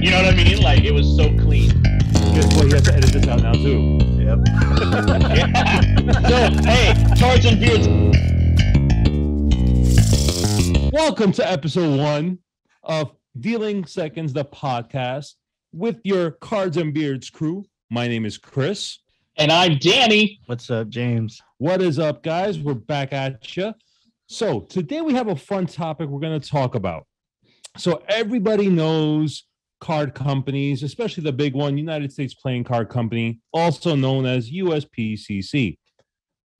You know what I mean? Like, it was so clean. Guess what? He has to edit this out now too. Yep. Yeah. So, hey, cards and beards. Welcome to episode 1 of Dealing Seconds, the podcast with your Cards and Beards crew. My name is Chris. And I'm Danny. What's up, James? What is up, guys? We're back at you. So today we have a fun topic we're going to talk about. So everybody knows card companies, especially the big one, United States Playing Card Company, also known as USPCC.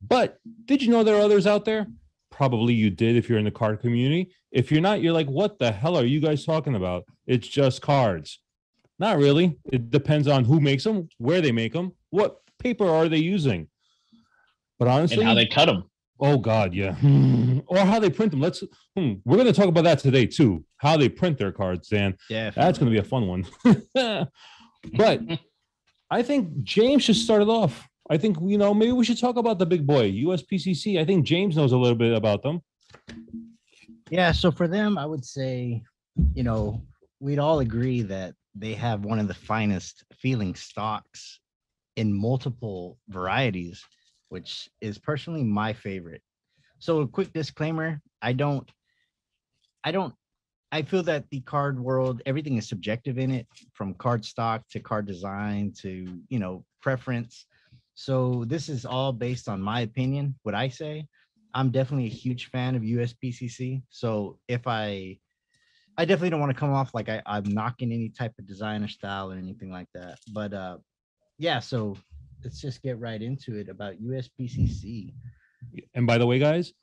But did you know there are others out there? Probably you did if you're in the card community. If you're not, you're like, what the hell are you guys talking about? It's just cards. Not really. It depends on who makes them, where they make them, what paper are they using. But honestly, and how they cut them. Oh God, yeah. Or how they print them. We're going to talk about that today too. How they print their cards, Dan. Yeah, that's going to be a fun one. But I think James should start it off. I think, maybe we should talk about the big boy, USPCC. I think James knows a little bit about them. Yeah, so for them, I would say, we'd all agree that they have one of the finest feeling stocks in multiple varieties, which is personally my favorite. So a quick disclaimer, I feel that the card world, everything is subjective in it, from card stock to card design to, preference. So this is all based on my opinion, what I say. I'm definitely a huge fan of USPCC. So if I definitely don't want to come off like I'm knocking any type of designer style or anything like that. But yeah, so let's just get right into it about USPCC. And by the way, guys,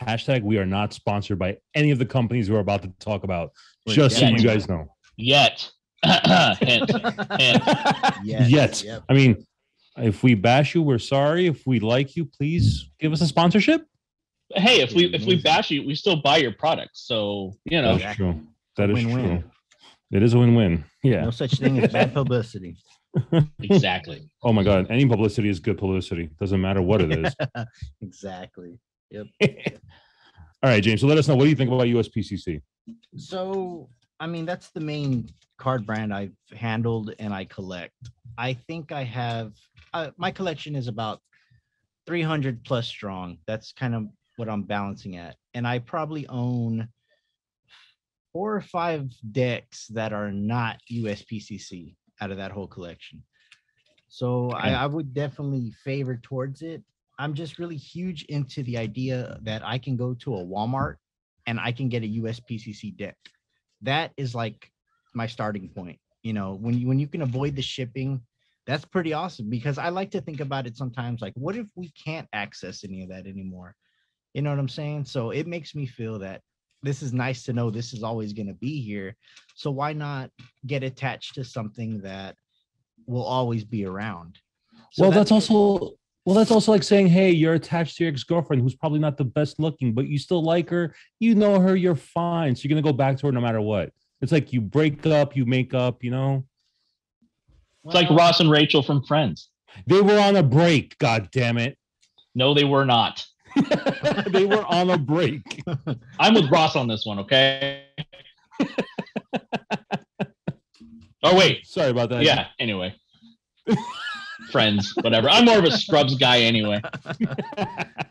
hashtag we are not sponsored by any of the companies we're about to talk about. Just so you guys know. Yet. Hint. Yet. Yep. I mean, if we bash you, we're sorry. If we like you, please give us a sponsorship. Hey, if we bash you, we still buy your products. So, That's true. That is true. It is a win-win. Yeah. No such thing as bad publicity. Exactly. Oh my God. Any publicity is good publicity. Doesn't matter what it is. Exactly. Yep. All right, James. So let us know. What do you think about USPCC? So, I mean, that's the main card brand I've handled and I collect. I think I have, my collection is about 300 plus strong. That's kind of what I'm balancing at. And I probably own 4 or 5 decks that are not USPCC out of that whole collection. So okay. I would definitely favor towards it. I'm just really huge into the idea that I can go to a Walmart and I can get a USPCC deck. That is like my starting point. When you can avoid the shipping, that's pretty awesome, because I like to think about it sometimes like, what if we can't access any of that anymore? You know what I'm saying? So it makes me feel that this is nice to know this is always going to be here. So why not get attached to something that will always be around? So that's also like saying, hey, you're attached to your ex-girlfriend who's probably not the best looking, but you still like her. You know her, you're fine. So you're going to go back to her no matter what. It's like you break up, you make up, It's like Ross and Rachel from Friends. They were on a break, God damn it. No, they were not. They were on a break. I'm with Ross on this one, okay? Oh, wait. Sorry about that. Yeah, anyway. Friends, whatever. I'm more of a Scrubs guy anyway.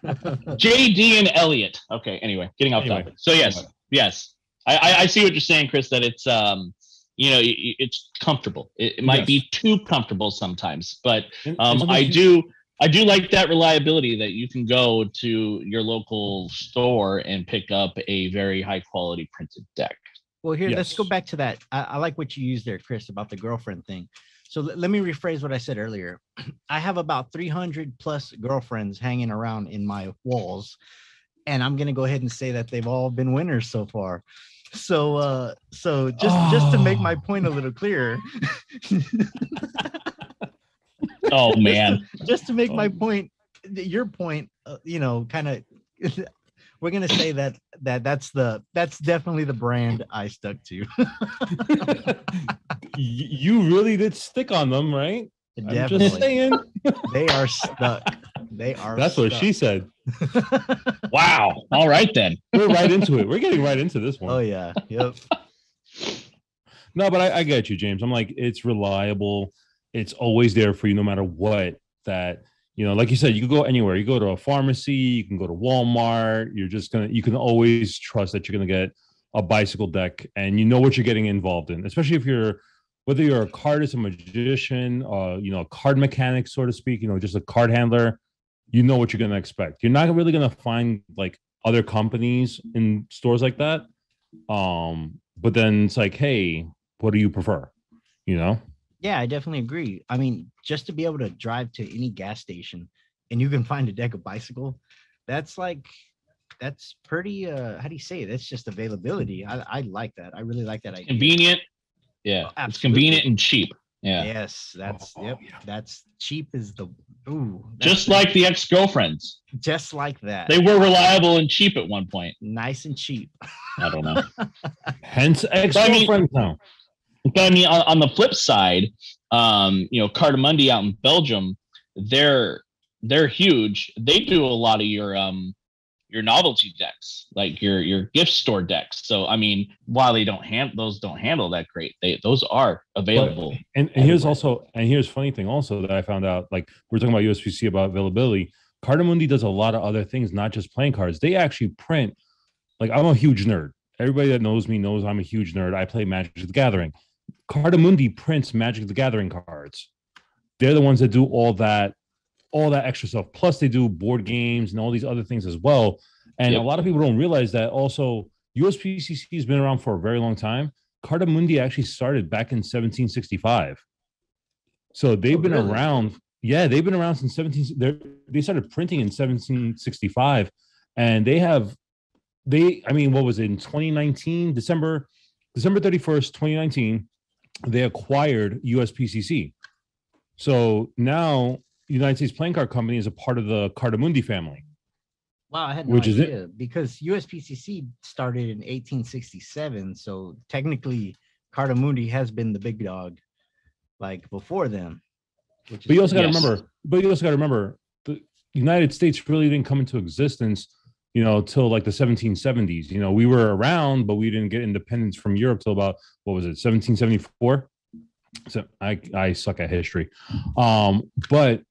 JD and Elliot. Okay, anyway, getting off topic. So yes. I see what you're saying, Chris, that it's it's comfortable. It might be too comfortable sometimes, but I do like that reliability that you can go to your local store and pick up a very high quality printed deck. Well, here, let's go back to that. I like what you used there, Chris, about the girlfriend thing. So let me rephrase what I said earlier. I have about 300 plus girlfriends hanging around in my walls, and I'm going to go ahead and say that they've all been winners so far. So just to make my point a little clearer. Oh man. Just to make my point, your point, kind of we're going to say that's definitely the brand I stuck to. You really did stick on them, right? Definitely. I'm just saying. They are stuck. That's what she said. Wow. All right then. We're right into it. We're getting right into this one. Oh yeah. Yep. No, but I get you, James. I'm like, it's reliable. It's always there for you no matter what. That, like you said, you can go anywhere. You go to a pharmacy, you can go to Walmart. You can always trust that you're gonna get a bicycle deck, and you know what you're getting involved in, especially whether you're a cardist, a magician, a card mechanic, so to speak, just a card handler. You know what you're gonna expect. You're not really gonna find like other companies in stores like that. But then it's like, hey, what do you prefer? Yeah, I definitely agree. I mean, just to be able to drive to any gas station and you can find a deck of bicycle, that's pretty how do you say it? That's just availability. I like that. I really like that idea. Convenient. Yeah. Oh, it's convenient and cheap. Yeah. Yes, that's Yeah. That's cheap is the just like the ex-girlfriends. Just like that. They were reliable and cheap at one point. Nice and cheap. I don't know. Hence ex-girlfriends now. But I mean, on the flip side, Cardamundi out in Belgium, they're huge. They do a lot of your novelty decks, like your gift store decks. So I mean, while they don't handle that great, those are available. And here's funny thing also that I found out. Like we're talking about USPCC about availability. Cardamundi does a lot of other things, not just playing cards. They actually print. Like I'm a huge nerd. Everybody that knows me knows I'm a huge nerd. I play Magic the Gathering. Cardamundi prints Magic the Gathering cards. They're the ones that do all that extra stuff. Plus, they do board games and all these other things as well. And a lot of people don't realize that also USPCC has been around for a very long time. Cardamundi actually started back in 1765. So they've been around. Yeah, they've been around since they started printing in 1765. And what was it, in 2019, December 31st, 2019, they acquired USPCC. So now United States Playing Card Company is a part of the Cardamundi family. Wow, I had no idea because USPCC started in 1867. So technically, Cardamundi has been the big dog, like before them. But you also got to remember, the United States really didn't come into existence, till like the 1770s. We were around, but we didn't get independence from Europe till about, what was it, 1774? So I suck at history. But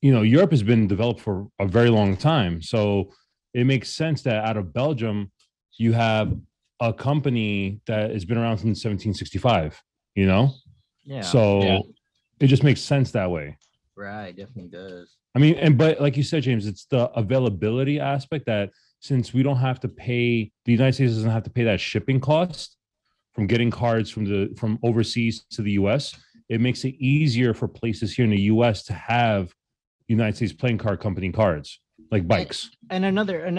Europe has been developed for a very long time. So it makes sense that out of Belgium, you have a company that has been around since 1765, Yeah. So it just makes sense that way. Right. Definitely does. I mean, but like you said, James, it's the availability aspect that since we don't have to pay, the United States doesn't have to pay that shipping cost from getting cards from overseas to the US, it makes it easier for places here in the US to have United States Playing Card Company cards, like bikes. And another,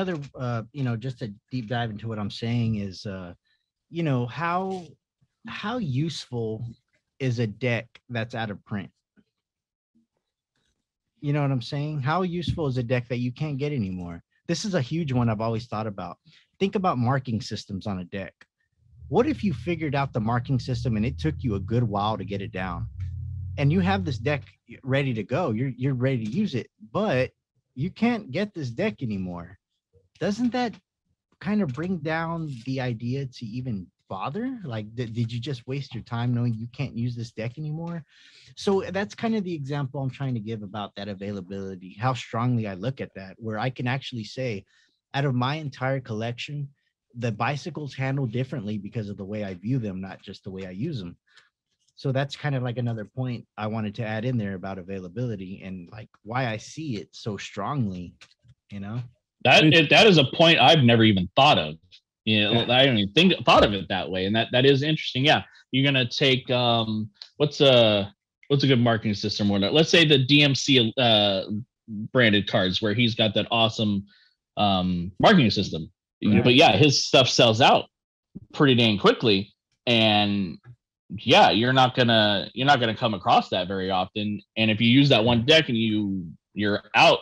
just to deep dive into what I'm saying is, how useful is a deck that's out of print? You know what I'm saying? How useful is a deck that you can't get anymore? This is a huge one I've always thought about. Think about marking systems on a deck. What if you figured out the marking system and it took you a good while to get it down? And you have this deck ready to go. You're ready to use it, but you can't get this deck anymore. Doesn't that kind of bring down the idea to even bother? Like, did you just waste your time knowing you can't use this deck anymore? So that's kind of the example I'm trying to give about that availability, how strongly I look at that, where I can actually say, out of my entire collection, the bicycles handle differently because of the way I view them, not just the way I use them. So that's kind of like another point I wanted to add in there about availability and like why I see it so strongly, That is a point I've never even thought of. I don't even thought of it that way. And that is interesting. Yeah. You're going to take, what's a good marketing system? Let's say the DMC branded cards where he's got that awesome marketing system. Right. But yeah, his stuff sells out pretty dang quickly. And yeah, you're not gonna come across that very often. And if you use that one deck and you're out.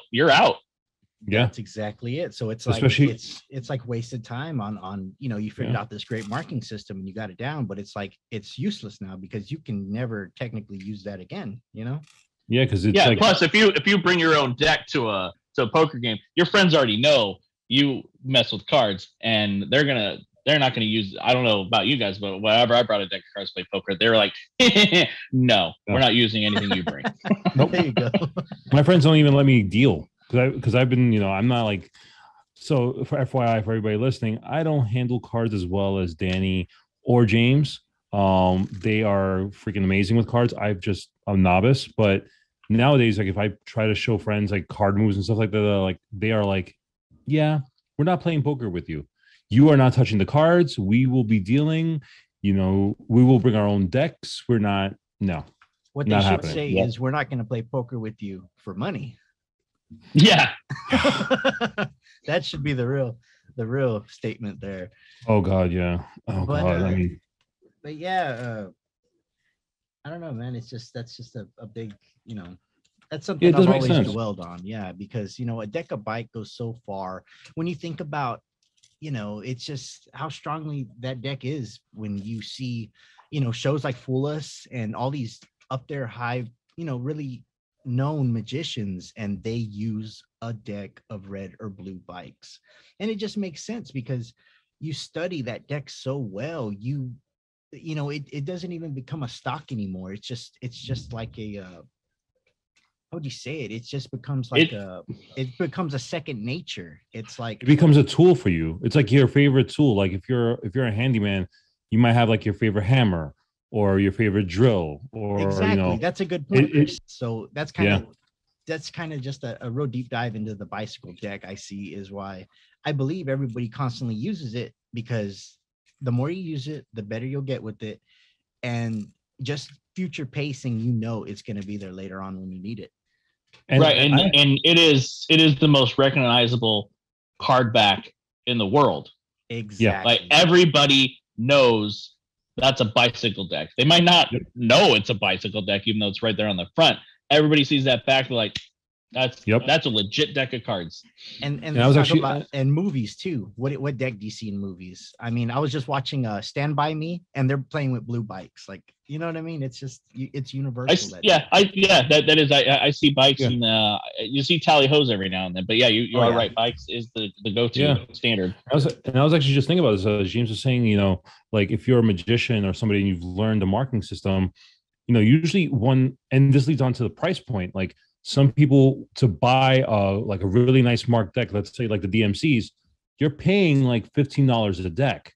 Yeah, that's exactly it. So it's like it's like wasted time on you figured out this great marking system and you got it down, but it's like it's useless now because you can never technically use that again. Yeah, because it's plus if you bring your own deck to a poker game, your friends already know you mess with cards and they're gonna they're not going to use. I don't know about you guys, but whenever I brought a deck of cards to play poker, they were like, no, we're not using anything you bring. Nope. There you go. My friends don't even let me deal because I've been, I'm not like. So for FYI, for everybody listening, I don't handle cards as well as Danny or James. They are freaking amazing with cards. I'm a novice, but nowadays, like if I try to show friends like card moves and stuff like that, they are like, yeah, we're not playing poker with you. You are not touching the cards. We will be dealing. We will bring our own decks. We're not. No. What they should say is, we're not going to play poker with you for money. Yeah. That should be the real statement there. Oh God, yeah. Oh God. But yeah, I don't know, man. That's just a big, that's something I've always dwelled on. Yeah, because a deck of bike goes so far. When you think about, it's just how strongly that deck is when you see, shows like Fool Us and all these up there high, really known magicians, and they use a deck of red or blue bikes. And it just makes sense because you study that deck so well, it doesn't even become a stock anymore. It's just like a how would you say it? It just becomes like it becomes a second nature. It's like it becomes a tool for you. It's like your favorite tool. Like if you're a handyman, you might have like your favorite hammer or your favorite drill, or exactly. That's a good point. So that's kind of just a real deep dive into the bicycle deck. I see is why I believe everybody constantly uses it, because the more you use it, the better you'll get with it, and just future pacing, it's going to be there later on when you need it. And it is the most recognizable card back in the world. Exactly. Like everybody knows that's a bicycle deck. They might not know it's a bicycle deck, even though it's right there on the front. Everybody sees that back, they're like, that's a legit deck of cards. And I was actually and movies too. What deck do you see in movies? I mean, I was just watching Stand By Me, and they're playing with blue bikes. Like, you know what I mean? It's just it's universal. That is. I see bikes, and you see tally hos every now and then. But yeah, you are right. Bikes is the go-to standard. I was actually just thinking about this. James was saying, like if you're a magician or somebody and you've learned a marking system, usually and this leads on to the price point. Like some people, to buy like a really nice marked deck, let's say like the DMCs, you're paying like $15 a deck,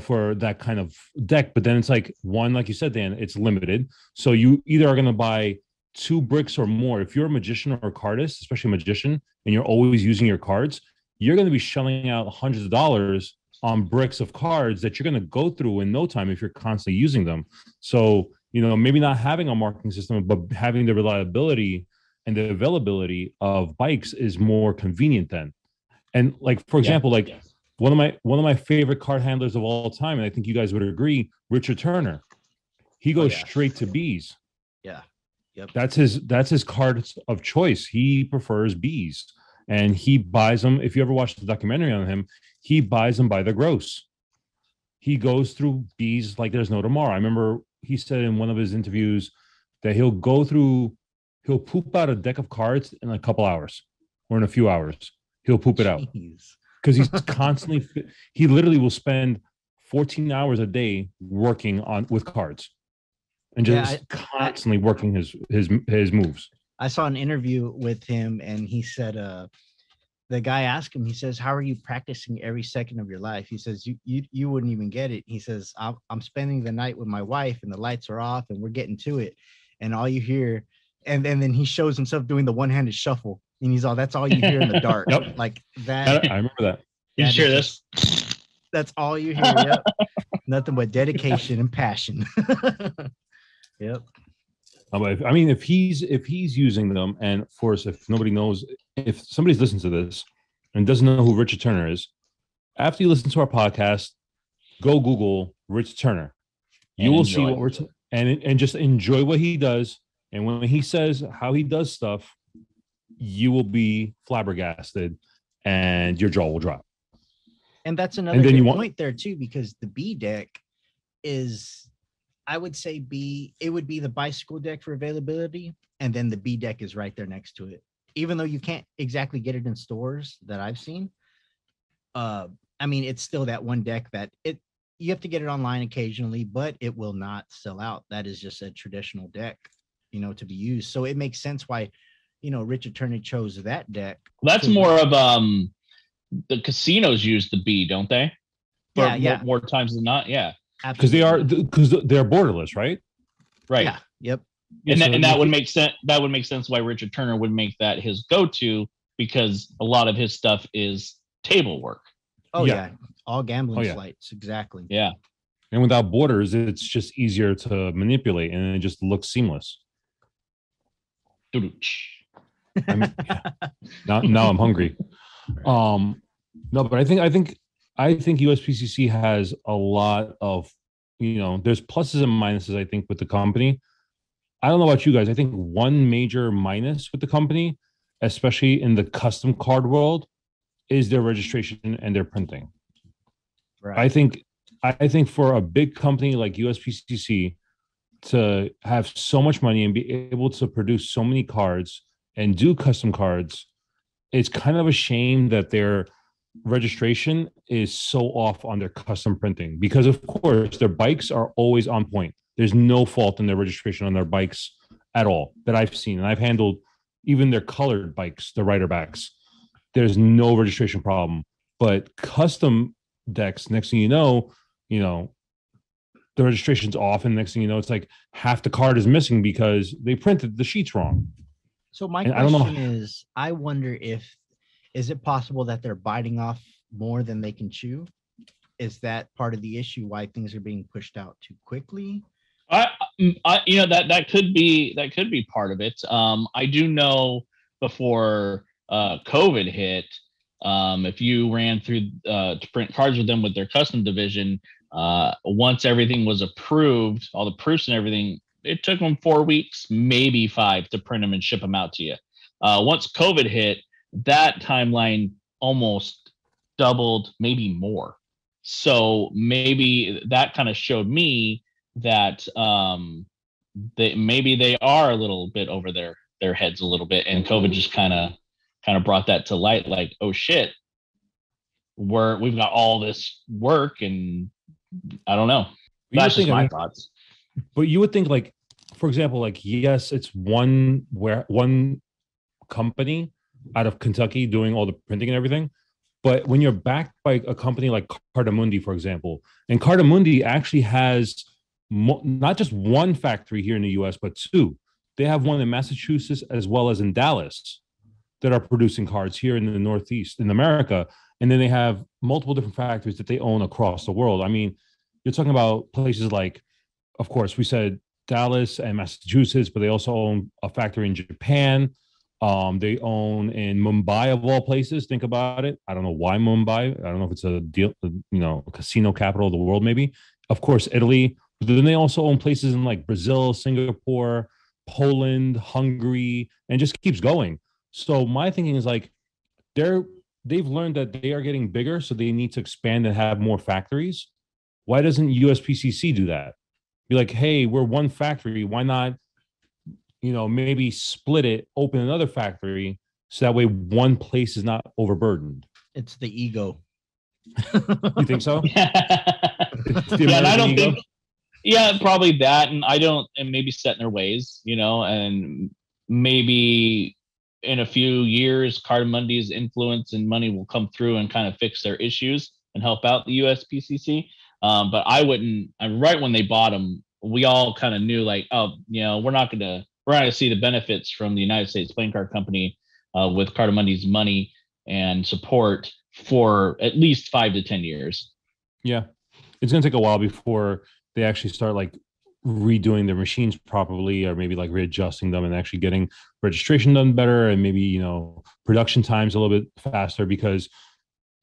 for that kind of deck. But then it's like like you said, Dan, it's limited. So you either are going to buy 2 bricks or more. If you're a magician or a cardist, especially a magician, and you're always using your cards, you're going to be shelling out hundreds of dollars on bricks of cards that you're going to go through in no time if you're constantly using them. So, maybe not having a marking system, but having the reliability and the availability of bikes is more convenient then. And like, for example, one of my favorite card handlers of all time, and I think you guys would agree, Richard Turner. He goes straight to bees. Yeah. Yep. That's his card of choice. He prefers bees, and he buys them. If you ever watched the documentary on him, he buys them by the gross. He goes through bees like there's no tomorrow. I remember he said in one of his interviews that he'll poop out a deck of cards in a couple hours or in a few hours. He'll poop it out because he's constantly, he literally will spend 14 hours a day working with cards and just constantly working his moves. I saw an interview with him, and he said, the guy asked him, he says, how are you practicing every second of your life? He says, you wouldn't even get it. He says, I'm spending the night with my wife, and the lights are off, and we're getting to it. And all you hear, and then he shows himself doing the one-handed shuffle, and he's all, that's all you hear in the dark. Yep. Like that. I remember that. You share this? That's all you hear. Yep. Nothing but dedication and passion. Yep. I mean, if he's using them, and of course, if nobody knows, if somebody's listening to this and doesn't know who Richard Turner is, after you listen to our podcast, go Google Richard Turner. You will see what we're and just enjoy what he does. And when he says how he does stuff, you will be flabbergasted, and your jaw will drop. And that's another good point there too, because the B deck is, I would say it would be the bicycle deck for availability, and then the B deck is right there next to it. Even though you can't exactly get it in stores that I've seen, I I mean, it's still that one deck that you have to get it online occasionally, but it will not sell out. That is just a traditional deck, to be used. So it makes sense why, Richard Turner chose that deck. That's more of the casinos use the B, don't they? More times than not, yeah. Because they're borderless, right? Right. Yeah. Yep. And that would make sense. That would make sense why Richard Turner would make that his go-to, because a lot of his stuff is table work. Oh yeah. All gambling flights. Exactly. Yeah. And without borders, it's just easier to manipulate, and it just looks seamless. Now I'm hungry. No, but I think USPCC has a lot of, there's pluses and minuses, I think, with the company. I don't know about you guys. I think one major minus with the company, especially in the custom card world, is their registration and their printing. Right. I think for a big company like USPCC to have so much money and be able to produce so many cards and do custom cards, it's kind of a shame that their registration is so off on their custom printing, because of course their bikes are always on point. There's no fault in their registration on their bikes at all that I've seen. And I've handled even their colored bikes, the rider backs. There's no registration problem. But custom decks, next thing you know, the registration's off, and next thing you know, it's like half the card is missing because they printed the sheets wrong. So my question is, I wonder is it possible that they're biting off more than they can chew? Is that part of the issue why things are being pushed out too quickly? That could be part of it. I do know before COVID hit, if you ran through to print cards with them with their custom division, once everything was approved, all the proofs and everything, it took them 4 weeks, maybe 5, to print them and ship them out to you. Once COVID hit, that timeline almost doubled, maybe more. So maybe that kind of showed me that maybe they are a little bit over their heads a little bit, and COVID just kind of brought that to light. Like, oh shit, we've got all this work, and I don't know. That's just my thoughts. But you would think, like, for example, like, yes, it's one company out of Kentucky doing all the printing and everything. But when you're backed by a company like Cartamundi, for example, and Cartamundi actually has not just one factory here in the US, but 2. They have one in Massachusetts as well as in Dallas that are producing cards here in the Northeast in America. And then they have multiple different factories that they own across the world. I mean, you're talking about places like, of course, we said Dallas and Massachusetts, but they also own a factory in Japan. They own in Mumbai, of all places. Think about it. I don't know why Mumbai. I don't know if it's a deal, a casino capital of the world, maybe. Of course, Italy. But then they also own places in like Brazil, Singapore, Poland, Hungary, and just keeps going. So my thinking is like, they've learned that they are getting bigger, so they need to expand and have more factories. Why doesn't USPCC do that? Be like, hey, we're one factory. Why not, maybe split it, open another factory, so that way one place is not overburdened? It's the ego. You think so? And I don't think. Yeah, probably that, and maybe set in their ways, and maybe in a few years, Cartamundi's influence and money will come through and kind of fix their issues and help out the USPCC. But I wouldn't. Right when they bought them, we all kind of knew, like, oh, we're not gonna see the benefits from the United States Playing Card Company with Cartamundi's money and support for at least 5 to 10 years. Yeah, it's gonna take a while before they actually start like redoing their machines properly, or maybe like readjusting them and actually getting registration done better, and maybe production times a little bit faster. Because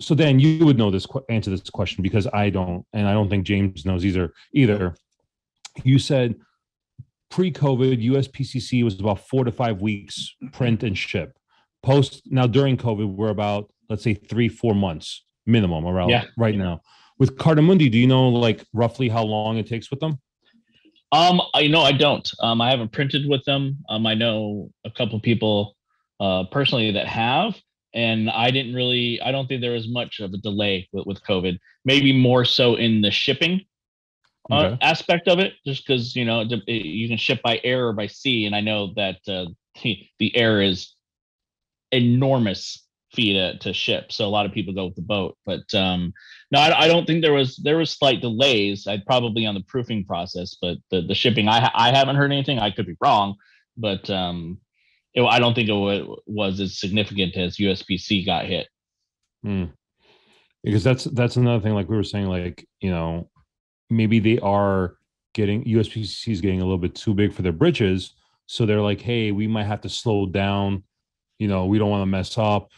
so Dan, you would know answer this question, because I don't, and I don't think James knows either. You said pre-COVID USPCC was about 4 to 5 weeks print and ship. Now during COVID, we're about, let's say, 3-4 months minimum around right now. With Cartamundi, do you know like roughly how long it takes with them? I don't. I haven't printed with them. I know a couple people personally that have. and I don't think there was much of a delay with COVID. Maybe more so in the shipping aspect of it, just because you can ship by air or by sea, and I know that the air is enormous fee to ship, so a lot of people go with the boat. But no, I don't think there was slight delays. I'd probably on the proofing process, but the shipping, I haven't heard anything. I could be wrong, but I don't think it was as significant as USPC got hit. Because that's another thing, like we were saying, like, maybe they are USPCC is getting a little bit too big for their britches, so they're like, hey, we might have to slow down. We don't want to mess up.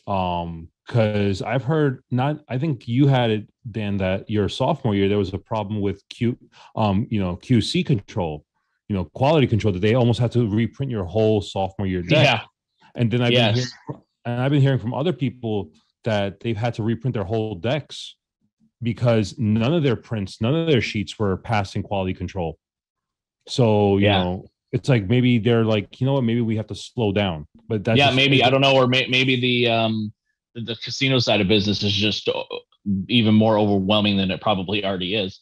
Because I've heard, I think you had it, Dan, that your sophomore year there was a problem with QC control, quality control, that they almost had to reprint your whole sophomore year deck. Yeah. And then I've been hearing from other people that they've had to reprint their whole decks because none of their sheets were passing quality control. So, it's like maybe they're like, maybe we have to slow down. But that's maybe, I don't know, or maybe the casino side of business is just even more overwhelming than it probably already is.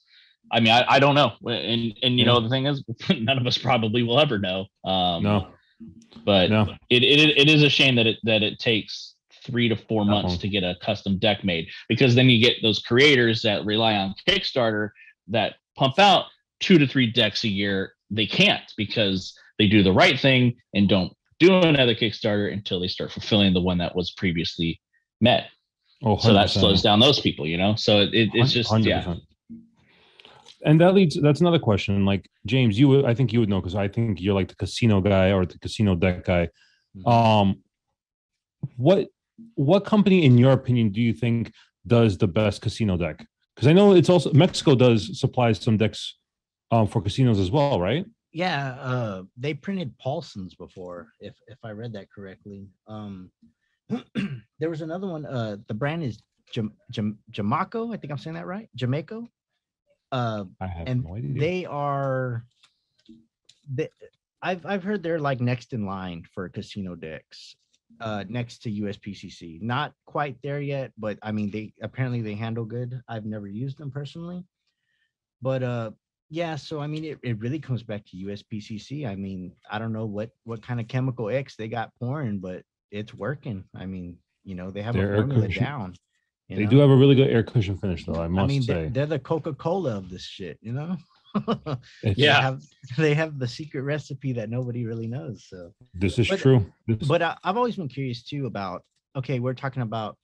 I mean, I don't know. And the thing is, none of us probably will ever know. But it is a shame that it takes 3 to 4 months to get a custom deck made, because then you get those creators that rely on Kickstarter that pump out 2 to 3 decks a year. They can't, because they do the right thing and don't do another Kickstarter until they start fulfilling the one that was previously met. So that slows down those people, so it's just 100%. And that's another question. Like, James, I think you would know, because I think you're like the casino guy or the casino deck guy. What company, in your opinion, do you think does the best casino deck? Because I know it's also Mexico supplies some decks for casinos as well, right? Yeah, they printed Paulson's before, if I read that correctly. There was another one. The brand is Jamaco. I think I'm saying that right. Jamaco. I have no idea. They are. I've heard they're like next in line for casino decks, next to USPCC. Not quite there yet, but I mean, they handle good. I've never used them personally, but yeah. So I mean, it really comes back to USPCC. I mean, I don't know what kind of chemical X they got pouring, but it's working. I mean, they have a formula down. They do have a really good air cushion finish, though, I must say. They're the Coca-Cola of this shit, Yeah. They have the secret recipe that nobody really knows. So this is true. But I've always been curious too about, okay, we're talking about,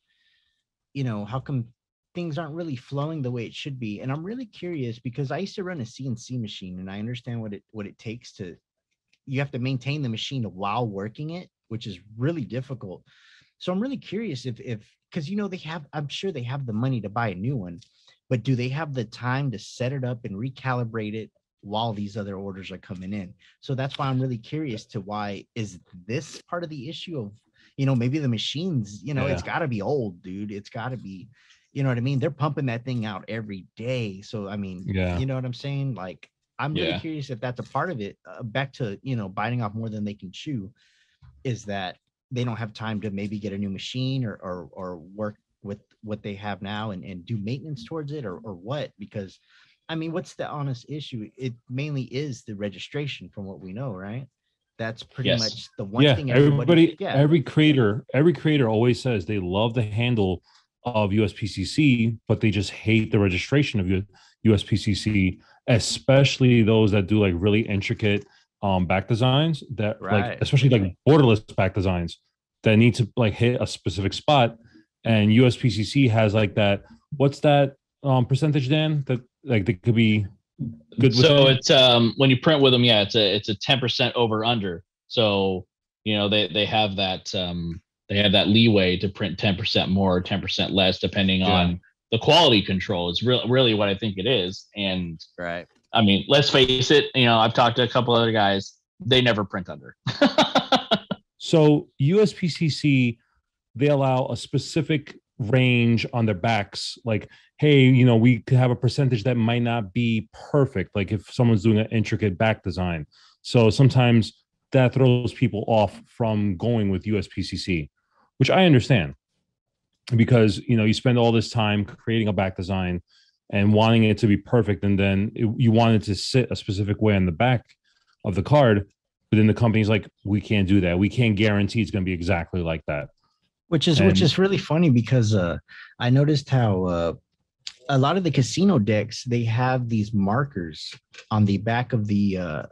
how come things aren't really flowing the way it should be? And I'm really curious, because I used to run a CNC machine, and I understand what it takes you have to maintain the machine while working it, which is really difficult. So I'm really curious if because I'm sure they have the money to buy a new one, but do they have the time to set it up and recalibrate it while these other orders are coming in? So that's why I'm really curious to why is this part of the issue of, maybe the machines, it's got to be old, dude. It's got to be, you know what I mean? They're pumping that thing out every day. So, I mean, you know what I'm saying? Like, I'm really curious if that's a part of it. Back to, biting off more than they can chew, is that they don't have time to maybe get a new machine or work with what they have now and do maintenance towards it or what? Because I mean, what's the honest issue? It mainly is the registration, from what we know, right? That's pretty much the one thing every creator always says they love the handle of USPCC, but they just hate the registration of USPCC, especially those that do like really intricate back designs that like, especially like borderless back designs that need to like hit a specific spot. And USPCC has like that. What's that percentage, Dan? That like they could be good with. So it's when you print with them, it's a 10% over under. So they have that leeway to print 10% more or 10% less depending on the quality control. Is really what I think it is. And I mean, let's face it, I've talked to a couple other guys, they never print under. So USPCC, they allow a specific range on their backs. Like, hey, we could have a percentage that might not be perfect. Like if someone's doing an intricate back design. So sometimes that throws people off from going with USPCC. which I understand because, you spend all this time creating a back design and wanting it to be perfect. And then you want it to sit a specific way on the back of the card. But then the company's like, we can't do that. We can't guarantee it's going to be exactly like that. Which is really funny because I noticed how a lot of the casino decks, they have these markers on the back of the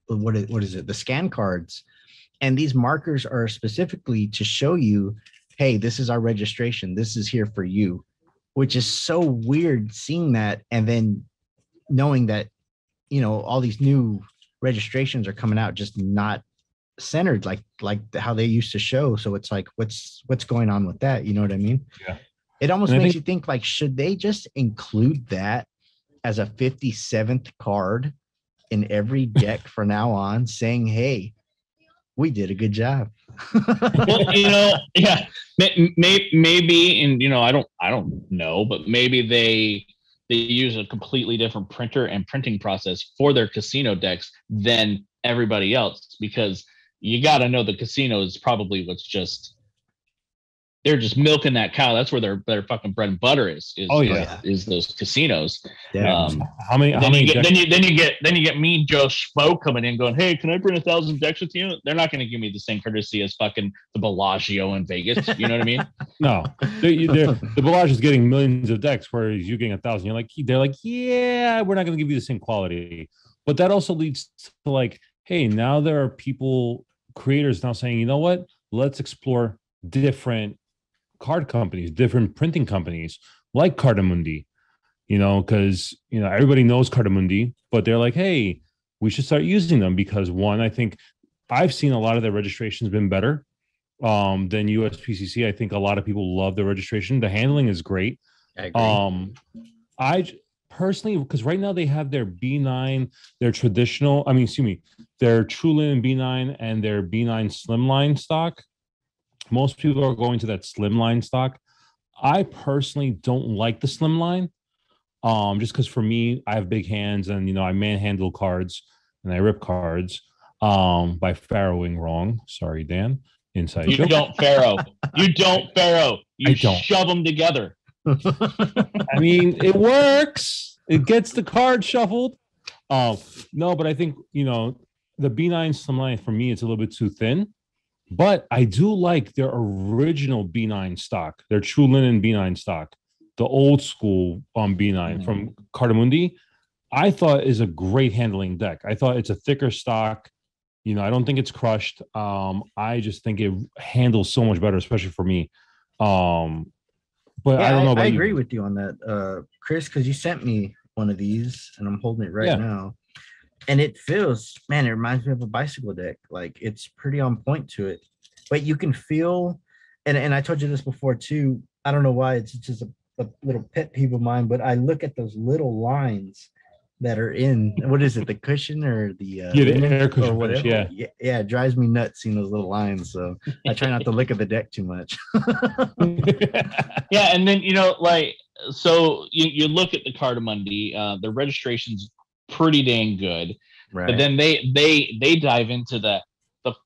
what is it? The scan cards. And these markers are specifically to show you, hey, this is our registration. This is here for you, which is so weird seeing that. And then knowing that, all these new registrations are coming out, just not centered like how they used to show. So it's like, what's going on with that? You know what I mean? Yeah. It almost makes you think like, should they just include that as a 57th card in every deck from now on, saying, hey, we did a good job? Well, yeah, maybe, and I don't know, but maybe they use a completely different printer and printing process for their casino decks than everybody else, because you got to know the casino is probably they're just milking that cow. That's where their fucking bread and butter is those casinos. Yeah. How many? Then you get me, Joe Schmo, coming in going, hey, can I print 1,000 decks with you? They're not going to give me the same courtesy as fucking the Bellagio in Vegas. You know what I mean? No, the Bellagio is getting millions of decks, whereas you're getting 1,000. They're like, yeah, we're not going to give you the same quality. But that also leads to like, hey, now there are creators now saying, you know what? Let's explore different card companies, different printing companies like Cartamundi, because everybody knows Cartamundi, but they're like, hey, we should start using them because one, I think I've seen a lot of their registrations been better than USPCC. I think a lot of people love their registration. The handling is great. I agree. I personally, because right now they have their B9, their traditional, their True Linen B9 and their B9 Slimline stock. Most people are going to that slimline stock. I personally don't like the slimline, just because for me, I have big hands and I manhandle cards and I rip cards by farrowing wrong. Sorry, Dan. Inside joke. You don't farrow. You shove them together. It works. It gets the card shuffled. No, but I think the B9 slimline for me, it's a little bit too thin. But I do like their original B9 stock, their True Linen B9 stock, the old school B9 from Cartamundi. I thought is a great handling deck. I thought it's a thicker stock. I don't think it's crushed. I just think it handles so much better, especially for me. But I don't know about I agree with you on that, Chris, because you sent me one of these and I'm holding it right now. And it feels, man, it reminds me of a bicycle deck. Like it's pretty on point to it. But you can feel, and I told you this before too. I don't know why, it's just a little pet peeve of mine, but I look at those little lines that are in, what is it, the cushion or the air cushion or whatever. Yeah, it drives me nuts seeing those little lines. So I try not to look at the deck too much. Yeah, and then so you look at the Cartamundi, the registration's pretty dang good, right? But then they dive into the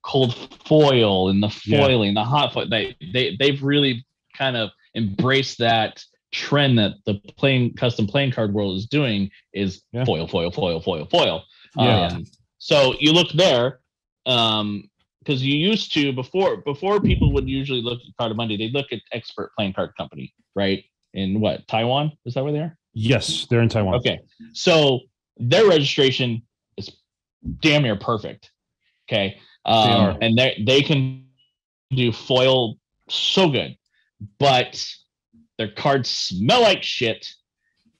cold foil and the foiling, the hot foil. They've really kind of embraced that trend that the custom playing card world is doing, is foil. So you look there, because you used to before people would usually look at Cartamundi, they'd look at Expert Playing Card Company, right? In what, Taiwan? Is that where they are? Yes, they're in Taiwan. Okay, so their registration is damn near perfect. Okay, and they can do foil so good, but their cards smell like shit,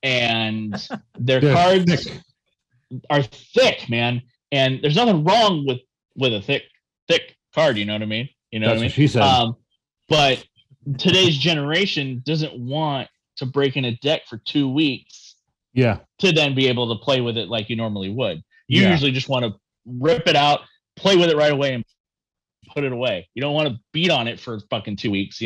and their cards are thick, man. And there's nothing wrong with a thick card. You know what I mean? What she said. But today's generation doesn't want to break in a deck for 2 weeks. Yeah. To then be able to play with it like you normally would. You usually just want to rip it out, play with it right away, and put it away. You don't want to beat on it for fucking 2 weeks,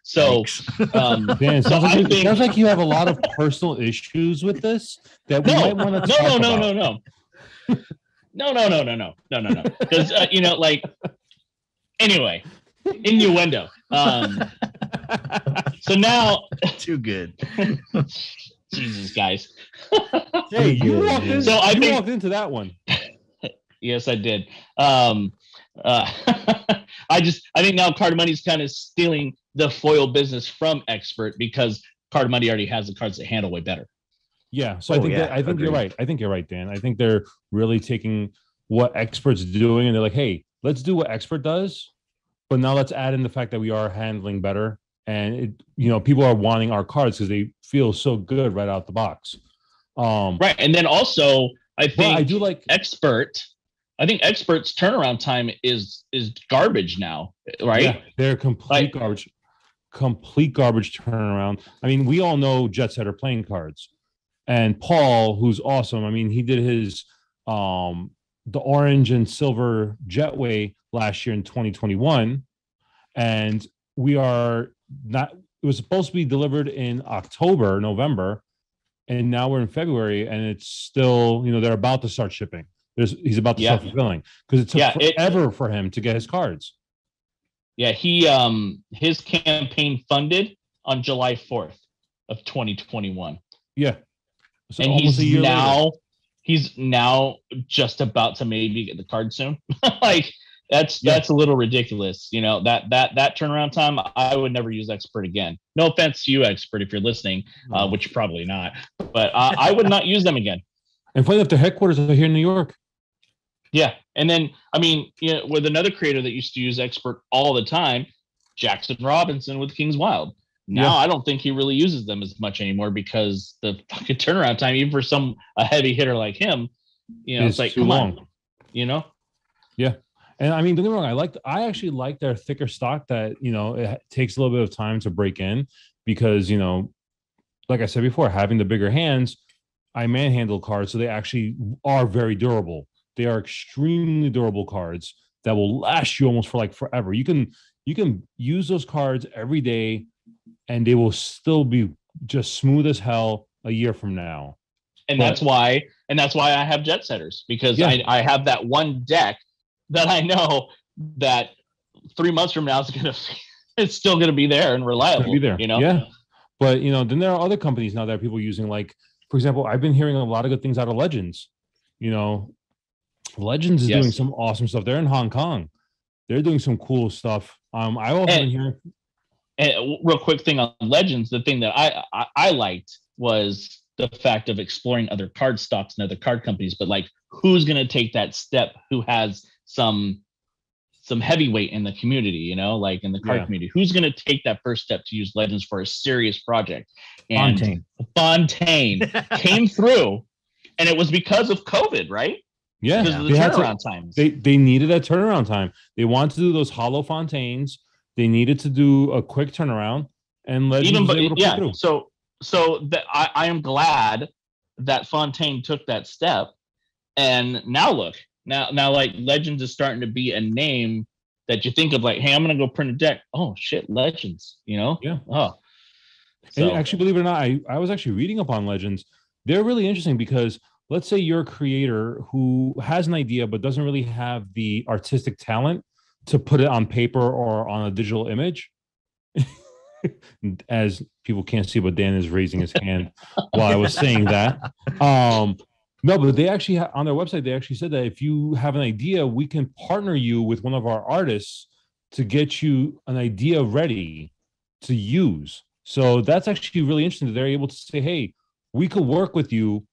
So, Dan, sounds like you have a lot of personal issues with this that we might want to talk about. No. Because anyway, innuendo. So now, too good. Jesus, guys. Hey, you walked in, so you walked into that one. Yes, I did. I think now Card Money's kind of stealing the foil business from Expert because Card Money already has the cards that handle way better. Yeah, so I think you're right. I think you're right, Dan. I think they're really taking what Expert's doing and they're like, hey, let's do what Expert does, but now let's add in the fact that we are handling better. And people are wanting our cards because they feel so good right out the box. Right, and then also I think I do like Expert. I think Expert's turnaround time is garbage now, right? Yeah, they're complete garbage. Complete garbage turnaround. I mean, we all know Jet Setter playing cards, and Paul, who's awesome. I mean, he did his the orange and silver Jetway last year in 2021, and we are not. It was supposed to be delivered in October, November, and now we're in February, and it's still, they're about to start shipping. He's about to start fulfilling because it took forever for him to get his cards. Yeah, his campaign funded on July 4th of 2021. Yeah. So and he's now just about to maybe get the card soon. Like that's a little ridiculous. That turnaround time, I would never use Expert again. No offense to you, Expert, if you're listening, which you're probably not, but I would not use them again. And funny enough, their headquarters are here in New York. Yeah. And then, with another creator that used to use Expert all the time, Jackson Robinson with King's Wild. Now, I don't think he really uses them as much anymore because the fucking turnaround time, even for a heavy hitter like him, it's like, come on, Yeah. And I mean, don't get me wrong. I actually like their thicker stock that, it takes a little bit of time to break in because, like I said before, having the bigger hands, I manhandle cards. So they actually are very durable. They are extremely durable cards that will last you almost for forever. You can use those cards every day and they will still be just smooth as hell a year from now. And that's why I have Jet Setters, because I have that one deck that I know that 3 months from now it's still gonna be there and reliable. Be there. Yeah. But then there are other companies now that people are using, for example, I've been hearing a lot of good things out of Legends. Legends is doing some awesome stuff. They're in Hong Kong. They're doing some cool stuff. I also been hearing. And real quick thing on Legends, the thing that I liked was the fact of exploring other card stocks and other card companies, but who's going to take that step? Who has some heavyweight in the community? In the card community, who's going to take that first step to use Legends for a serious project? And Fontaine came through, and it was because of COVID, right? Yeah, because of the turnaround times. They needed a turnaround time. They wanted to do those hollow Fontaines. They needed to do a quick turnaround, and Legends was able to pull through. So that I am glad that Fontaine took that step, and now look, now Legends is starting to be a name that you think of hey, I'm gonna go print a deck. Oh shit, Legends, Yeah. Oh. So. And actually, believe it or not, I was actually reading up on Legends. They're really interesting because let's say you're a creator who has an idea but doesn't really have the artistic talent to put it on paper or on a digital image. As people can't see, but Dan is raising his hand while I was saying that. No, but they actually on their website, they actually said that if you have an idea, we can partner you with one of our artists to get you an idea ready to use. So that's actually really interesting that they're able to say, hey, we could work with you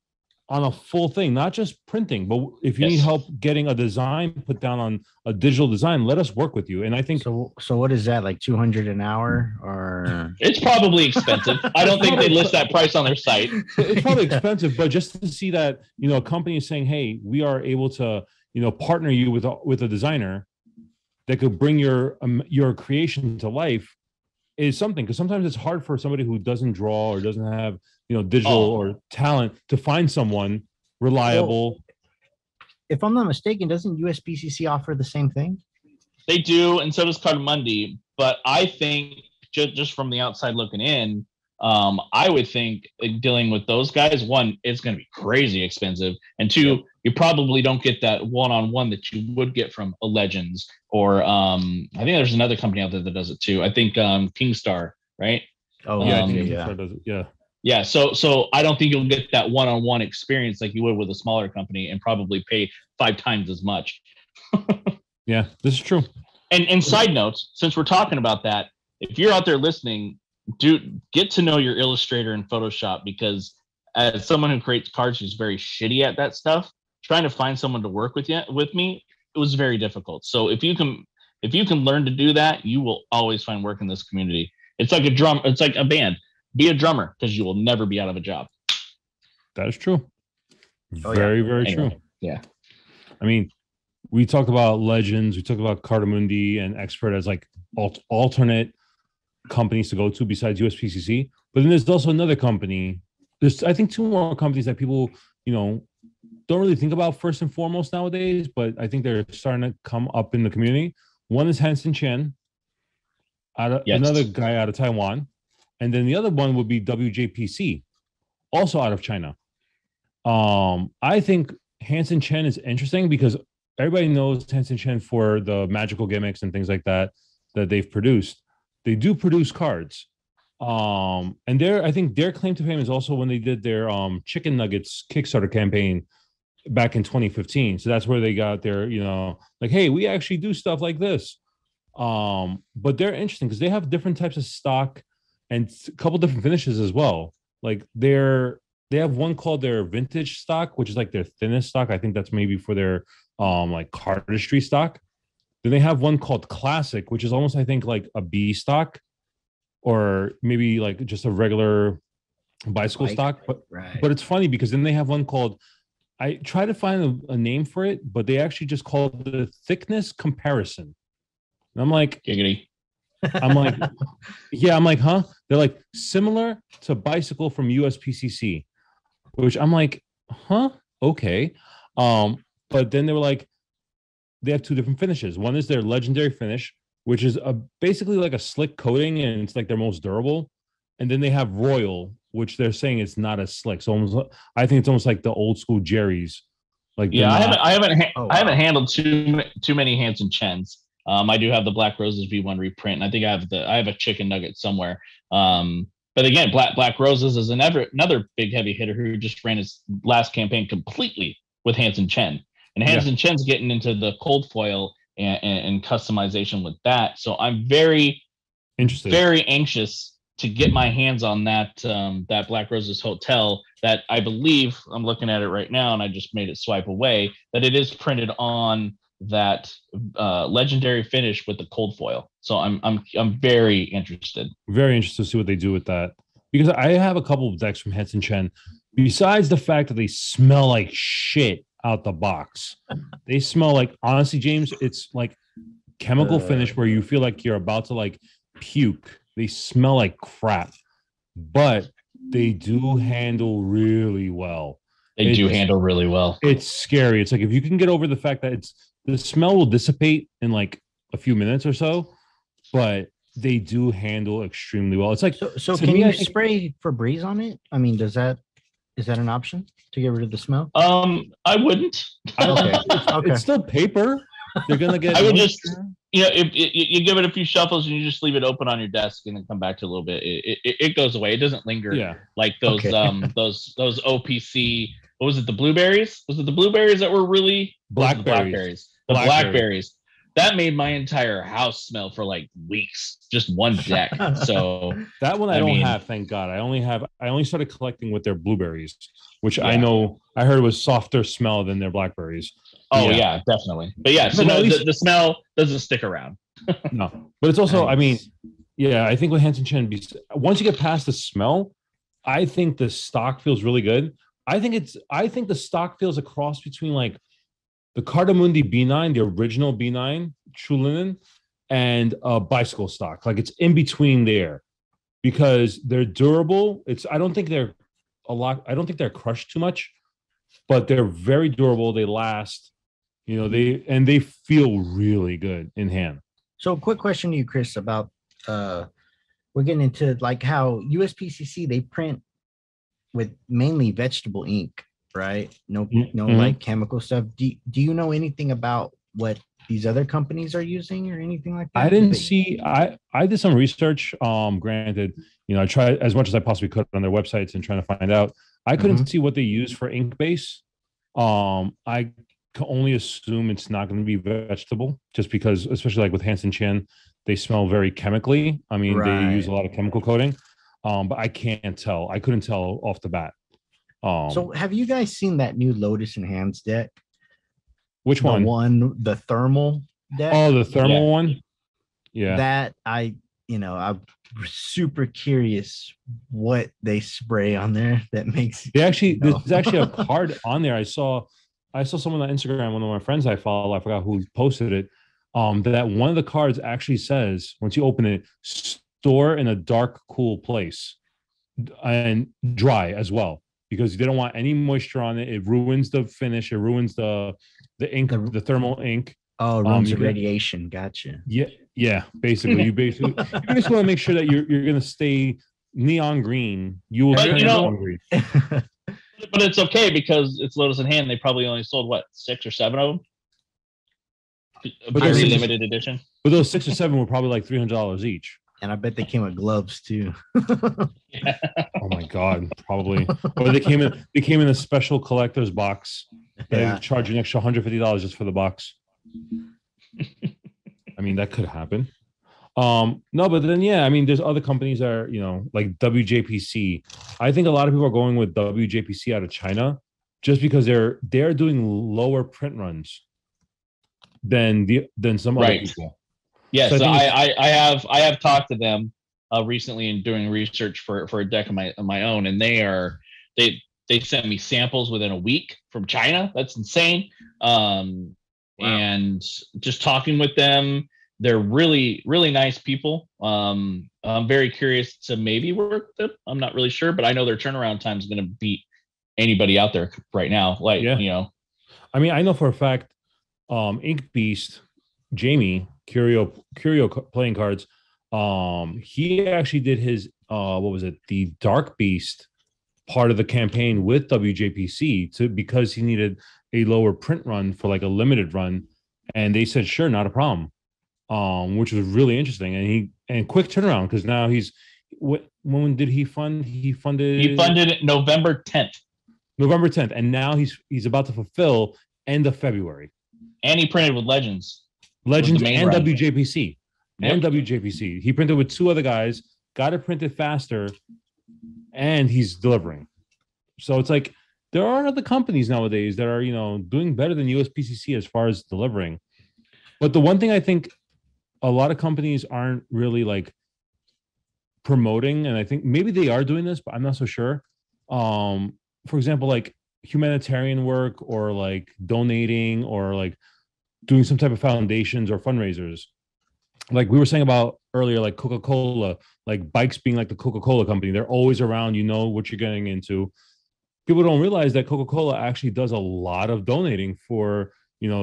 on a full thing, not just printing, but if you need help getting a design put down on a digital design, let us work with you. And I think so what is that, $200 an hour, or it's probably expensive? I don't think they list that price on their site. It's probably expensive, but just to see that, a company is saying, hey, we are able to, partner you with a designer that could bring your creation to life is something, because sometimes it's hard for somebody who doesn't draw or doesn't have digital or talent to find someone reliable. Well, if I'm not mistaken, doesn't USPCC offer the same thing? They do, and so does Card Monday. But I think just from the outside looking in, I would think dealing with those guys, one, it's going to be crazy expensive, and two, you probably don't get that one-on-one that you would get from a Legends or I think there's another company out there that does it too. I think Kingstar, right? Oh Yeah, I yeah, think yeah. Kingstar does it. Yeah. Yeah, so I don't think you'll get that one-on-one experience like you would with a smaller company and probably pay 5 times as much. Yeah, this is true. And side notes, since we're talking about that, if you're out there listening, do get to know your Illustrator and Photoshop, because as someone who creates cards who's very shitty at that stuff, trying to find someone to work with me, it was very difficult. So if you can learn to do that, you will always find work in this community. It's like a band. Be a drummer, because you will never be out of a job. That is true. Oh, Very, yeah. very Anyway, true. yeah. I mean, we talked about Legends, we talked about Cardamundi and Expert as like alternate companies to go to besides USPCC. But then there's also another company. There's, I think, 2 more companies that people, don't really think about first and foremost nowadays, but I think they're starting to come up in the community. One is Hansen Chen, another guy out of Taiwan. And then the other one would be WJPC, also out of China. I think Hansen Chen is interesting because everybody knows Hansen Chen for the magical gimmicks and things like that they've produced. They do produce cards. And I think their claim to fame is also when they did their Chicken Nuggets Kickstarter campaign back in 2015. So that's where they got their, like, hey, we actually do stuff like this. But they're interesting because they have different types of stock and a couple different finishes as well. Like they have one called their vintage stock, which is like their thinnest stock. I think that's maybe for their like cardistry stock. Then they have one called classic, which is almost, I think, like a B stock, or maybe like just a regular bicycle stock. But it's funny because then they have one called, I try to find a name for it, but they actually just called the thickness comparison. And I'm like, giggity. I'm like, yeah, I'm like, huh? They're like similar to bicycle from USPCC, which I'm like, huh? Okay. But then they were like, they have 2 different finishes. One is their legendary finish, which is basically like a slick coating, and it's like their most durable. And then they have royal, which they're saying it's not as slick. So I think it's almost like the old school Jerry's. Like, yeah, I haven't handled too many Hansen Chens. I do have the Black Roses V1 reprint, and I think I have a chicken nugget somewhere. But again, Black Roses is another big heavy hitter who just ran his last campaign completely with Hansen Chen, and Hansen Chen's getting into the cold foil and customization with that. So I'm very interested, very anxious to get my hands on that Black Roses Hotel that I believe, I'm looking at it right now, and I just made it swipe away, that it is printed on that legendary finish with the cold foil. So I'm very interested. Very interested to see what they do with that, because I have a couple of decks from Hansen Chen. Besides the fact that they smell like shit out the box, they smell like, honestly, James, it's like chemical finish where you feel like you're about to like puke. They smell like crap, but they do handle really well. They do handle really well. It's scary. It's like if you can get over the fact that the smell will dissipate in like a few minutes or so, but they do handle extremely well. It's like, so can you spray Febreze on it? I mean, is that an option to get rid of the smell? I wouldn't. Okay. It's still paper. They're gonna get. I would just, if you give it a few shuffles and you just leave it open on your desk and then come back to a little bit, it goes away. It doesn't linger. Yeah. Like those those OPC. What was it? The blueberries? Was it the blueberries that were really blackberries? The blackberries. That made my entire house smell for like weeks. Just one deck. So that one I don't have, thank God. I only started collecting with their blueberries, which I heard was softer smell than their blackberries. Oh yeah, definitely. But yeah, so no, the smell doesn't stick around. No, but it's also, I mean, yeah, I think with Hansen Chen, once you get past the smell, I think the stock feels really good. I think the stock feels a cross between like the Cardamundi B9, the original B9 True Linen, and a bicycle stock. Like it's in between there because they're durable. I don't think they're crushed too much, but they're very durable. They last, they feel really good in hand. So quick question to you, Chris, about we're getting into like how USPCC, they print with mainly vegetable ink, right? No, like chemical stuff. Do you know anything about what these other companies are using or anything like that? I didn't see. I did some research. Granted, I tried as much as I possibly could on their websites and trying to find out. I couldn't see what they use for ink base. I can only assume it's not going to be vegetable, just because, especially like with Hansen Chan, they smell very chemically. I mean, they use a lot of chemical coating. But I can't tell. I couldn't tell off the bat. So have you guys seen that new Lotus and Hands deck? Which one? The thermal deck. Oh, the thermal one. Yeah. That I'm super curious what they spray on there that makes. There's actually a card on there. I saw someone on Instagram, one of my friends I follow, I forgot who posted it. That one of the cards actually says, once you open it, store in a dark, cool place and dry as well, because they don't want any moisture on it. It ruins the finish. It ruins the ink, the thermal ink. Oh, ruins the radiation. Gotcha. Yeah. Basically, you want to make sure that you're going to stay neon green. You will turn neon green. But it's okay because it's Lotus in Hand. They probably only sold 6 or 7 of them. Very limited edition. But those 6 or 7 were probably like $300 each. And I bet they came with gloves too. Yeah. Oh my God, probably. Or they came in a special collector's box. They charge you an extra $150 just for the box. I mean, that could happen. No, but then I mean, there's other companies that are, like WJPC. I think a lot of people are going with WJPC out of China just because they're doing lower print runs than some other people. Yes, so I have talked to them recently and doing research for a deck of my own, and they sent me samples within a week from China. That's insane. Wow. And just talking with them, they're really, really nice people. I'm very curious to maybe work with them. I'm not really sure, but I know their turnaround time is going to beat anybody out there right now. I mean, I know for a fact, Ink Beast, Jamie Curio playing cards. He actually did his the Dark Beast part of the campaign with WJPC because he needed a lower print run for like a limited run, and they said sure, not a problem. Which was really interesting, and quick turnaround because now when did he fund? He funded it November 10th, and now he's about to fulfill end of February. And he printed with Legends and run. WJPC. Yep. And WJPC. He printed with 2 other guys, got it printed faster, and he's delivering. So it's like there are other companies nowadays that are, doing better than USPCC as far as delivering. But the one thing I think a lot of companies aren't really like promoting, and I think maybe they are doing this, but I'm not so sure. For example, like humanitarian work or like donating or like doing some type of foundations or fundraisers. Like we were saying about earlier, like Coca-Cola, like bikes being like the Coca-Cola company. They're always around, what you're getting into. People don't realize that Coca-Cola actually does a lot of donating for,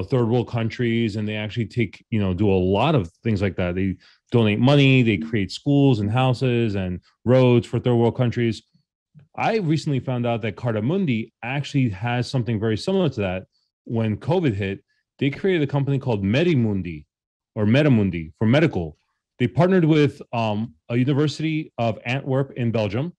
third world countries, and they actually do a lot of things like that. They donate money, they create schools and houses and roads for third world countries. I recently found out that Cardamundi actually has something very similar to that. When COVID hit, they created a company called Metamundi for medical. They partnered with a University of Antwerp in Belgium.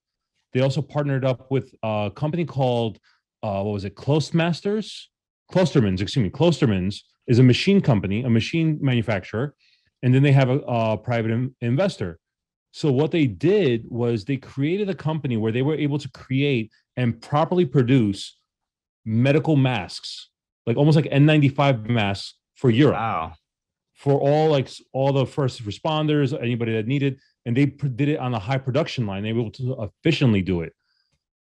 They also partnered up with a company called Clostermans. Clostermans is a machine company, a machine manufacturer, and then they have a private investor. So what they did was they created a company where they were able to create and properly produce medical masks, like almost like N95 masks for Europe. Wow. For all the first responders, anybody that needed, and they did it on a high production line. They were able to efficiently do it.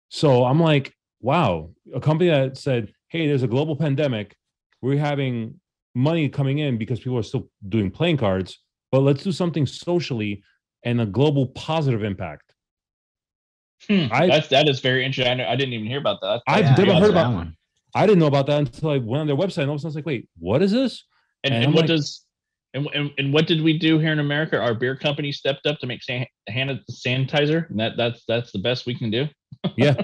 So I'm like, wow, a company that said, hey, there's a global pandemic. We're having money coming in because people are still doing playing cards, but let's do something socially and a global positive impact. That is very interesting. I didn't even hear about that. I've never heard about that one. I didn't know about that until I went on their website, and all of a sudden I was like, wait, what is this? And what does And what did we do here in America? Our beer company stepped up to make hand sanitizer, and that's the best we can do. Yeah,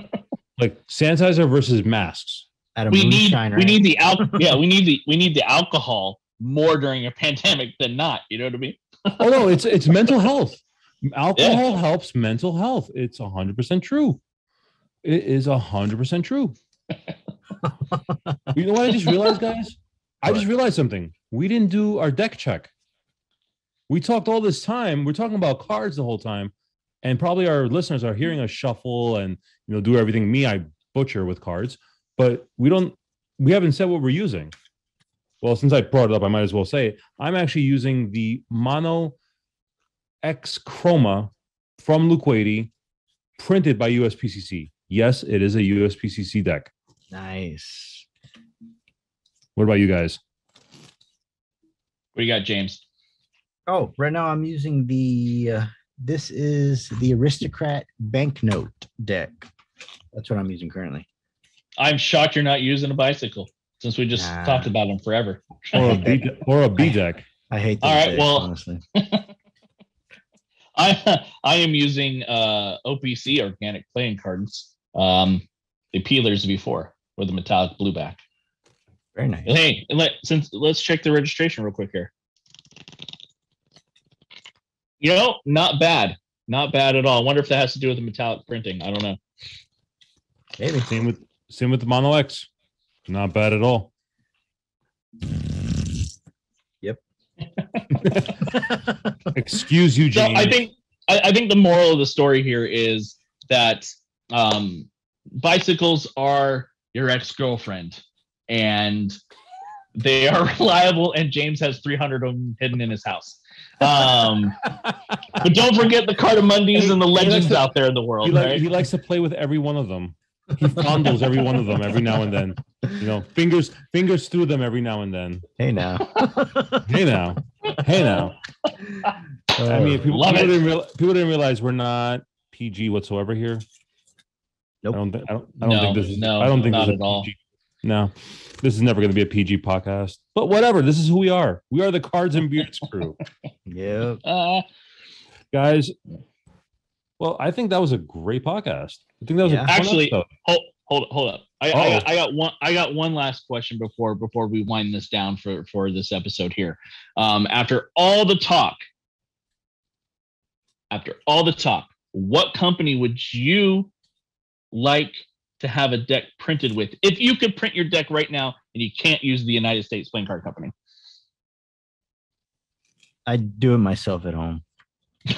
like sanitizer versus masks. We need the alcohol more during a pandemic than not. You know what I mean? Oh no, it's mental health. Alcohol helps mental health. It's 100% true. It is 100% true. You know what I just realized, guys? I just realized something. We didn't do our deck check. We talked all this time. We're talking about cards the whole time, and probably our listeners are hearing us shuffle and do everything I butcher with cards, but we haven't said what we're using. Well, since I brought it up, I might as well say it. I'm actually using the Mono X Chroma from Wadey, printed by USPCC. Yes, it is a USPCC deck. Nice. What about you guys? What do you got, James? Oh, right now I'm using this is the Aristocrat banknote deck. That's what I'm using currently. I'm shocked you're not using a bicycle since we just talked about them forever. Or a B deck. I hate those decks, honestly. I am using OPC organic playing cards. The peelers before with the metallic blue back. Very nice. Hey, let's check the registration real quick here. Not bad. Not bad at all. I wonder if that has to do with the metallic printing. I don't know. Maybe. Same with the Mono X. Not bad at all. Yep. Excuse you, James. So I think the moral of the story here is that bicycles are your ex-girlfriend, and they are reliable, and James has 300 of them hidden in his house. But don't forget the Cardamundis and the legends out there in the world. He likes to play with every one of them. He fondles every one of them every now and then. Fingers through them every now and then. Hey now. I mean, people didn't realize we're not PG whatsoever here. Nope. I don't think this is at all. PG. No, this is never going to be a PG podcast. But whatever, this is who we are. We are the Cards and Beards crew. Yeah. Guys, well, I think that was a great podcast. I think that was actually. Hold up. I got one last question before we wind this down for this episode here. After all the talk, what company would you like to have a deck printed with? If you could print your deck right now and you can't use the United States Playing Card Company, I'd do it myself at home. He's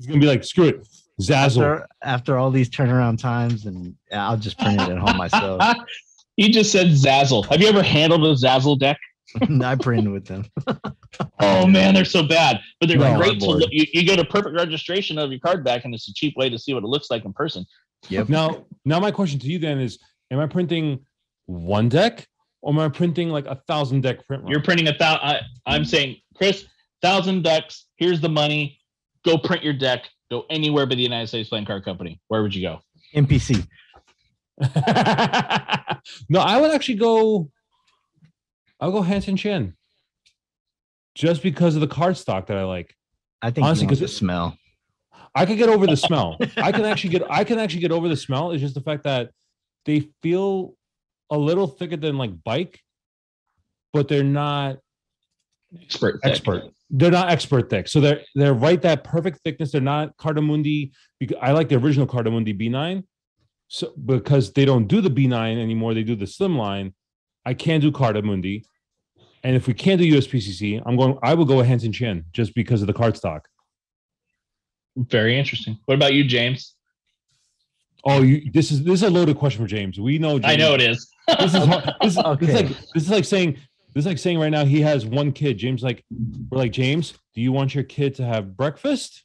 gonna be like, screw it, Zazzle. After all these turnaround times, and I'll just print it at home myself. He just said Zazzle. Have you ever handled a Zazzle deck? I printed with them. Oh man, they're so bad, but they're great to look. You get a perfect registration of your card back, and it's a cheap way to see what it looks like in person. Yep. Now my question to you then is: am I printing one deck, or am I printing like 1,000 deck print run? You're printing 1,000. I'm saying, Chris, 1,000 decks. Here's the money. Go print your deck. Go anywhere but the United States Playing Card Company. Where would you go? NPC. No, I would actually go. I'll go Hansen Chin. Just because of the card stock that I like. I think honestly, because the smell. I could get over the smell. I can actually get over the smell. It's just the fact that they feel a little thicker than like bike, but they're not expert. They're not expert thick. So they're right that perfect thickness. They're not Cardamundi. I like the original Cardamundi B9. So because they don't do the B9 anymore, they do the slim line. I can't do Cardamundi. And if we can't do USPCC, I will go with Hansen Chin just because of the card stock. Very interesting. What about you, James? Oh, this is a loaded question for James. We know James. I know it is. This is like saying right now he has one kid. We're like, James, do you want your kid to have breakfast?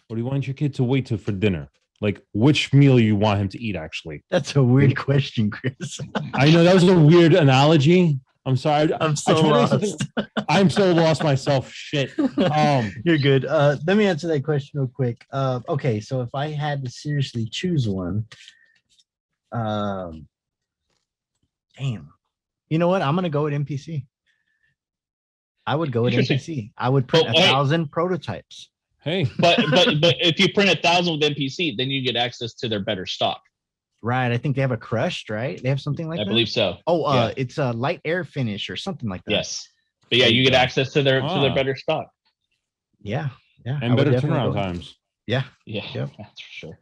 Or do you want your kid to wait for dinner? Like, which meal you want him to eat, actually? That's a weird question, Chris. I know that was a weird analogy. I'm sorry. I'm so lost. I'm so lost myself. Shit. You're good. Let me answer that question real quick. Okay, so if I had to seriously choose one, damn. You know what? I'm gonna go with NPC. I would go with NPC. I would print 1,000 prototypes. Hey, but if you print 1,000 with NPC, then you get access to their better stock. Right. I think they have a crushed, right? They have something like that. I believe so. Oh, it's a light air finish or something like that. Yes. But yeah, you get access to their better stock. Yeah. Yeah. And better turnaround times. Yeah. Yeah. Yep. That's for sure.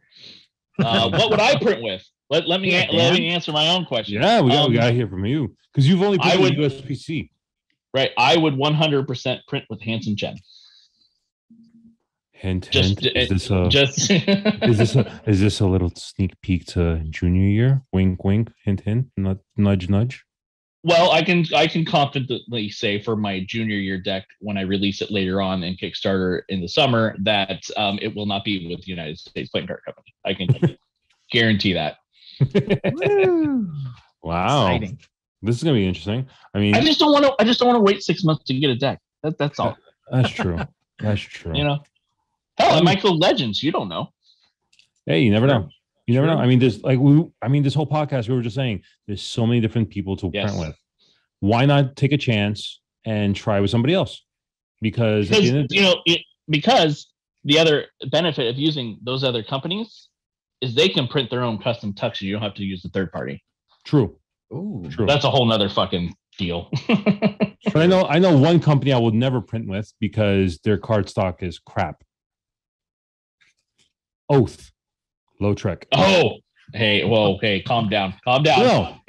What would I print with? Let me answer my own question. Yeah, we got to hear from you because you've only printed with USPCC. Right. I would 100% print with Hanson Chen. Hint. Is this a little sneak peek to junior year? Wink, wink. Hint, hint. Nudge, nudge. Well, I can confidently say for my junior year deck when I release it later on in Kickstarter in the summer that it will not be with the United States Playing Card Company. I can guarantee that. Wow. Exciting. This is gonna be interesting. I mean, I just don't want to wait 6 months to get a deck. That's all. That's true. That's true. You know, hell, it might go Legends. You don't know. Hey, you never know. You never know. I mean, this whole podcast we were just saying there's so many different people to print with. Why not take a chance and try with somebody else? Because because the other benefit of using those other companies is they can print their own custom tucks. You don't have to use the third party. True. Ooh. True. That's a whole nother fucking deal. But I know one company I would never print with because their card stock is crap. Oath. Lautrec. Oh, hey, whoa, hey, calm down. Calm down.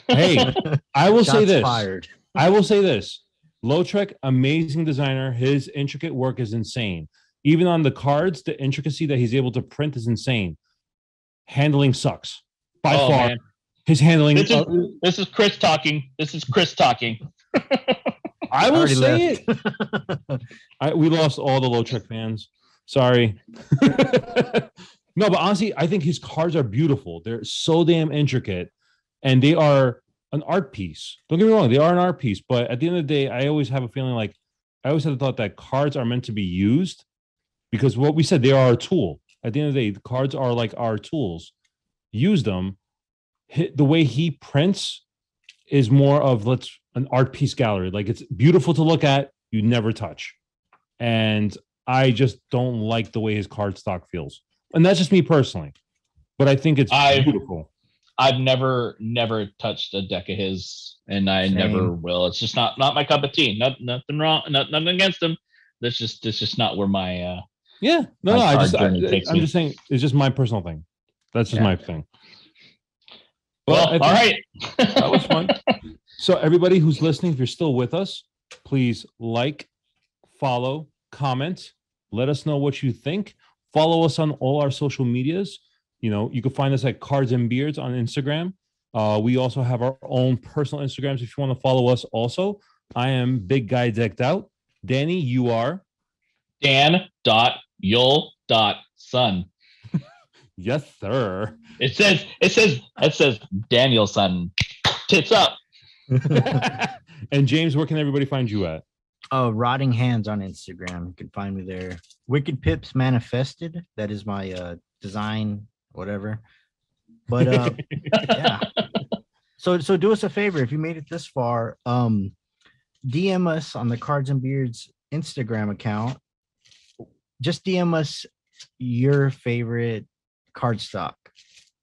Hey, I will say this. Fired. I will say this. Lautrec, amazing designer. His intricate work is insane. Even on the cards, the intricacy that he's able to print is insane. Handling sucks. By far. Man. His handling. This is Chris talking. I will say it. We lost all the Lautrec fans. Sorry. No, but honestly, I think his cards are beautiful. They're so damn intricate, and they are an art piece. Don't get me wrong; they are an art piece. But at the end of the day, I always have a feeling like I always had the thought that cards are meant to be used because what we said, they are a tool. At the end of the day, the cards are like our tools. Use them. The way he prints is more of an art piece gallery. Like it's beautiful to look at, you never touch. And I just don't like the way his card stock feels. And that's just me personally. But I think it's beautiful. I've never touched a deck of his, and I never will. It's just not my cup of tea. Nothing wrong, nothing against him. That's just not where my I'm just saying it's just my personal thing. That's just my thing. Well, all right. That was fun. So everybody who's listening, if you're still with us, please like, follow, comment. Let us know what you think. Follow us on all our social medias. You know, you can find us at Cards and Beards on Instagram. We also have our own personal Instagrams if you want to follow us also. I am Big Guy Decked Out. Danny, you are? Dan.yul.son. Yes, sir. It says Danielson. Tits up. And James, where can everybody find you at? Oh, Rotting Hands on Instagram. You can find me there. Wicked Pips Manifested. That is my design, whatever. But yeah. So do us a favor. If you made it this far, DM us on the Cards and Beards Instagram account. Just DM us your favorite cardstock,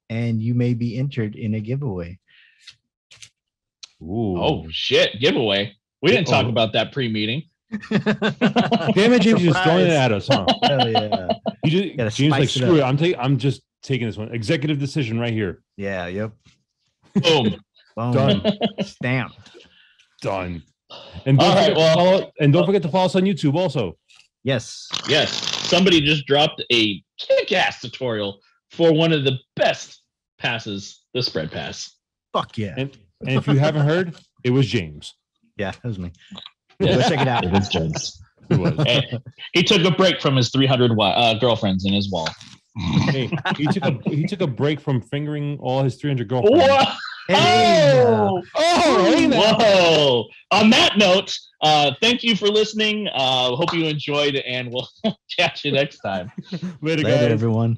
and you may be entered in a giveaway. Ooh. Oh shit, giveaway. We didn't talk about that pre-meeting. Damn it, James, you just throwing it at us, huh? Hell yeah. James like, screw it. I'm just taking this one. Executive decision right here. Yeah, yep. Boom. Done. Stamped. Done. And don't forget to follow us on YouTube also. Yes. Somebody just dropped a kick-ass tutorial for one of the best passes, the spread pass. Fuck yeah. And if you haven't heard, it was James. Yeah, it was me. Yeah, go check it out. It was James. He took a break from his 300 girlfriends in his wall. Hey, he took a break from fingering all his 300 girlfriends. Whoa! Whoa! On that note, thank you for listening. Hope you enjoyed, and we'll catch you next time. Later, guys. Everyone.